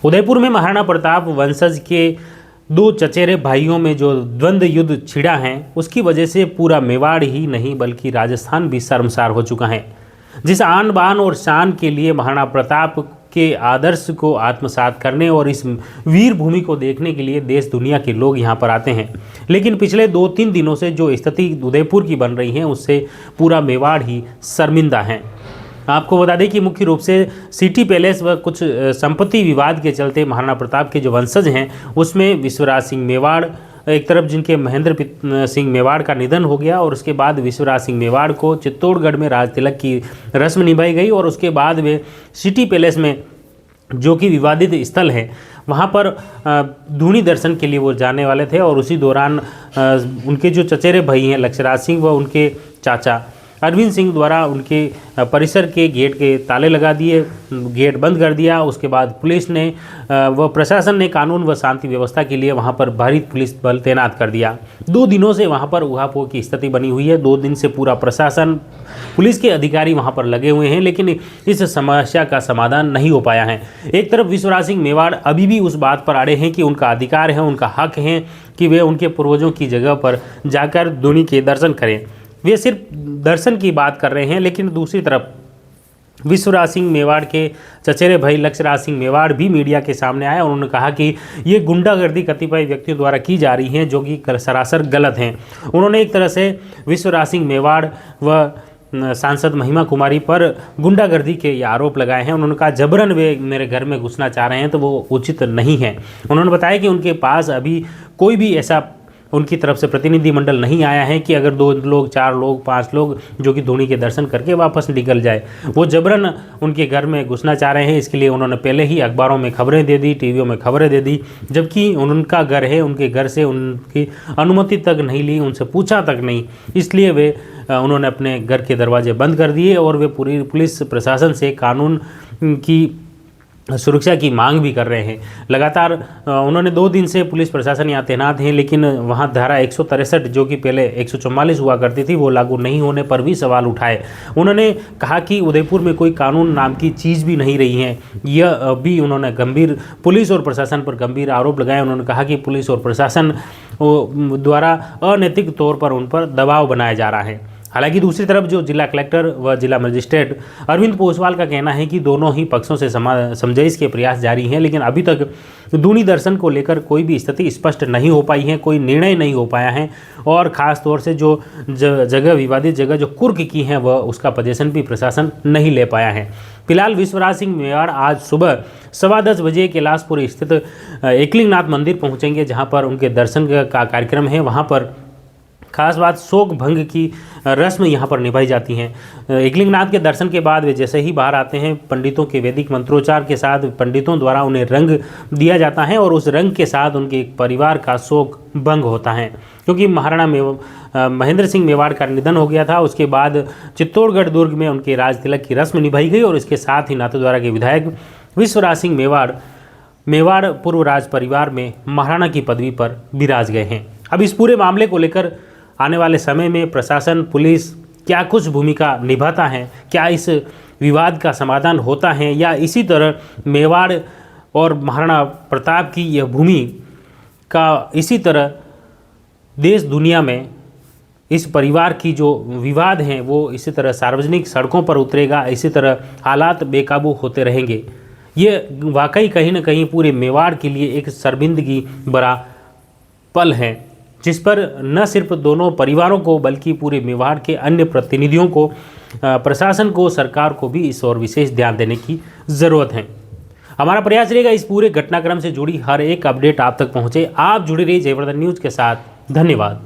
उदयपुर में महाराणा प्रताप वंशज के दो चचेरे भाइयों में जो द्वंद्व युद्ध छिड़ा है, उसकी वजह से पूरा मेवाड़ ही नहीं बल्कि राजस्थान भी शर्मसार हो चुका है। जिस आन बान और शान के लिए महाराणा प्रताप के आदर्श को आत्मसात करने और इस वीर भूमि को देखने के लिए देश दुनिया के लोग यहाँ पर आते हैं, लेकिन पिछले 2-3 दिनों से जो स्थिति उदयपुर की बन रही है उससे पूरा मेवाड़ ही शर्मिंदा है। आपको बता दें कि मुख्य रूप से सिटी पैलेस व कुछ संपत्ति विवाद के चलते महाराणा प्रताप के जो वंशज हैं उसमें विश्वराज सिंह मेवाड़ एक तरफ, जिनके महेंद्र सिंह मेवाड़ का निधन हो गया और उसके बाद विश्वराज सिंह मेवाड़ को चित्तौड़गढ़ में राज तिलक की रस्म निभाई गई और उसके बाद वे सिटी पैलेस में जो कि विवादित स्थल है वहाँ पर धूनी दर्शन के लिए वो जाने वाले थे और उसी दौरान उनके जो चचेरे भाई हैं लक्ष्यराज सिंह व उनके चाचा अरविंद सिंह द्वारा उनके परिसर के गेट के ताले लगा दिए, गेट बंद कर दिया। उसके बाद पुलिस ने व प्रशासन ने कानून व शांति व्यवस्था के लिए वहां पर भारी पुलिस बल तैनात कर दिया। 2 दिनों से वहां पर उहापोह की स्थिति बनी हुई है। 2 दिन से पूरा प्रशासन, पुलिस के अधिकारी वहां पर लगे हुए हैं, लेकिन इस समस्या का समाधान नहीं हो पाया है। एक तरफ विश्वराज सिंह मेवाड़ अभी भी उस बात पर अड़े हैं कि उनका अधिकार है, उनका हक है कि वे उनके पूर्वजों की जगह पर जाकर धूनी के दर्शन करें। वे सिर्फ दर्शन की बात कर रहे हैं, लेकिन दूसरी तरफ विश्वराज सिंह मेवाड़ के चचेरे भाई लक्ष्यराज सिंह मेवाड़ भी मीडिया के सामने आए और उन्होंने कहा कि ये गुंडागर्दी कतिपय व्यक्तियों द्वारा की जा रही है जो कि सरासर गलत हैं। उन्होंने एक तरह से विश्वराज सिंह मेवाड़ व सांसद महिमा कुमारी पर गुंडागर्दी के ये आरोप लगाए हैं। उन्होंने कहा जबरन वे मेरे घर में घुसना चाह रहे हैं तो वो उचित नहीं है। उन्होंने बताया कि उनके पास अभी कोई भी ऐसा उनकी तरफ से प्रतिनिधिमंडल नहीं आया है कि अगर 2 लोग 4 लोग 5 लोग जो कि धूनी के दर्शन करके वापस निकल जाए, वो जबरन उनके घर में घुसना चाह रहे हैं। इसके लिए उन्होंने पहले ही अखबारों में खबरें दे दी, टीवियों में खबरें दे दी, जबकि उनका घर है, उनके घर से उनकी अनुमति तक नहीं ली, उनसे पूछा तक नहीं। इसलिए वे उन्होंने अपने घर के दरवाजे बंद कर दिए और वे पूरी पुलिस प्रशासन से कानून की सुरक्षा की मांग भी कर रहे हैं। लगातार उन्होंने 2 दिन से पुलिस प्रशासन यहाँ तैनात हैं, लेकिन वहाँ धारा 163 जो कि पहले 144 हुआ करती थी वो लागू नहीं होने पर भी सवाल उठाए। उन्होंने कहा कि उदयपुर में कोई कानून नाम की चीज़ भी नहीं रही है। यह भी उन्होंने गंभीर पुलिस और प्रशासन पर गंभीर आरोप लगाए। उन्होंने कहा कि पुलिस और प्रशासन द्वारा अनैतिक तौर पर उन पर दबाव बनाया जा रहा है। हालांकि दूसरी तरफ जो जिला कलेक्टर व जिला मजिस्ट्रेट अरविंद पोसवाल का कहना है कि दोनों ही पक्षों से समझाइश के प्रयास जारी हैं, लेकिन अभी तक धूनी दर्शन को लेकर कोई भी स्थिति स्पष्ट नहीं हो पाई है, कोई निर्णय नहीं हो पाया है और ख़ास तौर से जो जगह विवादित जगह जो कुर्क की है वह उसका पोजीशन भी प्रशासन नहीं ले पाया है। फिलहाल विश्वराज सिंह मेवाड़ आज सुबह 10:15 बजे कैलाशपुर स्थित एकलिंगनाथ मंदिर पहुँचेंगे, जहाँ पर उनके दर्शन का कार्यक्रम है। वहाँ पर खास बात शोक भंग की रस्म यहाँ पर निभाई जाती हैं। एकलिंगनाथ के दर्शन के बाद वे जैसे ही बाहर आते हैं, पंडितों के वैदिक मंत्रोच्चार के साथ पंडितों द्वारा उन्हें रंग दिया जाता है और उस रंग के साथ उनके परिवार का शोक भंग होता है, क्योंकि महाराणा महेंद्र सिंह मेवाड़ का निधन हो गया था। उसके बाद चित्तौड़गढ़ दुर्ग में उनके राज तिलक की रस्म निभाई गई और इसके साथ ही नाथद्वारा के विधायक विश्वराज सिंह मेवाड़ पूर्व राज परिवार में महाराणा की पदवी पर विराज गए हैं। अब इस पूरे मामले को लेकर आने वाले समय में प्रशासन, पुलिस क्या कुछ भूमिका निभाता है, क्या इस विवाद का समाधान होता है या इसी तरह मेवाड़ और महाराणा प्रताप की यह भूमि का इसी तरह देश दुनिया में इस परिवार की जो विवाद हैं वो इसी तरह सार्वजनिक सड़कों पर उतरेगा, इसी तरह हालात बेकाबू होते रहेंगे। ये वाकई कहीं ना कहीं पूरे मेवाड़ के लिए एक शर्मिंदगी भरा पल है, जिस पर न सिर्फ दोनों परिवारों को बल्कि पूरे मेवाड़ के अन्य प्रतिनिधियों को, प्रशासन को, सरकार को भी इस और विशेष ध्यान देने की ज़रूरत है। हमारा प्रयास रहेगा इस पूरे घटनाक्रम से जुड़ी हर एक अपडेट आप तक पहुँचे। आप जुड़े रहिए जयवर्धन न्यूज़ के साथ। धन्यवाद।